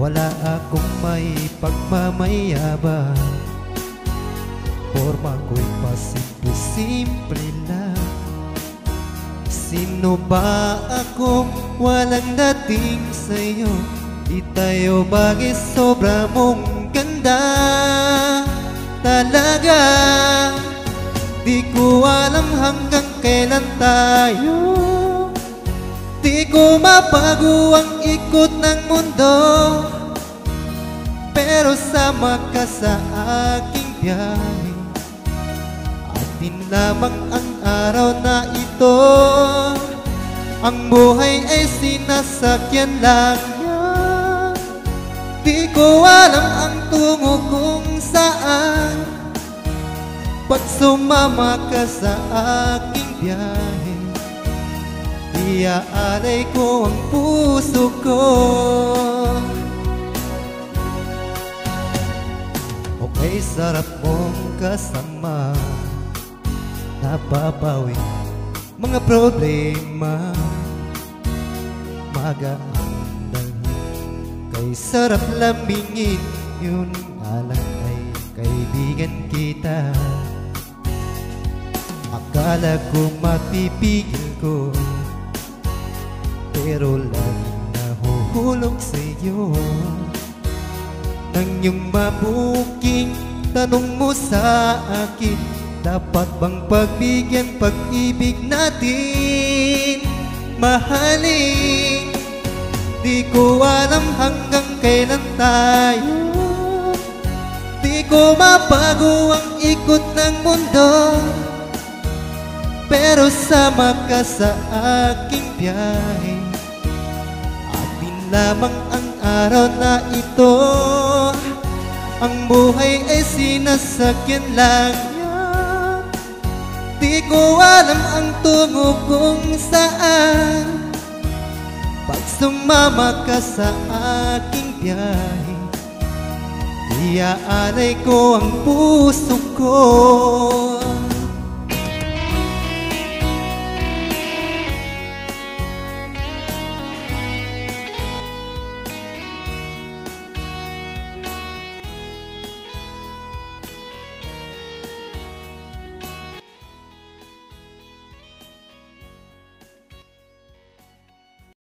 Wala akong may pagmamayabang, forma ko'y pasimple-simple lang. Sino ba akong walang dating sa'yo? Di tayo bagay, sobra mong ganda talaga. Di ko alam hanggang kailan tayo, di ko mabago ang ikot ng mundo, pero sama ka sa aking biyahe. Atin lamang ang araw na ito, ang buhay ay sinasakyan lang niya. Di ko alam ang tungo kung saan, pag sumama ka sa aking biyahe. Iaalay ko ang puso ko. Okay, sarap mong kasama, nababawi mga problema. Magaan dalhin, kay sarap lambingin, yun nga lang ay kaibigan kita. Akala ko mapipigil ko, pero laging nahuhulog sa'yo. Nang iyong mabuking tanong mo sa akin, dapat bang pagbigyan pag-ibig natin, mahalin? Di ko alam hanggang kailan tayo, di ko mabago ang ikot ng mundo, pero sama ka sa aking biyahe. Atin lamang ang araw na ito, ang buhay ay sinasakyan lang niya. Di ko alam ang tungo kung saan, pag sumama ka sa aking biyahe. Iaalay ko ang puso ko.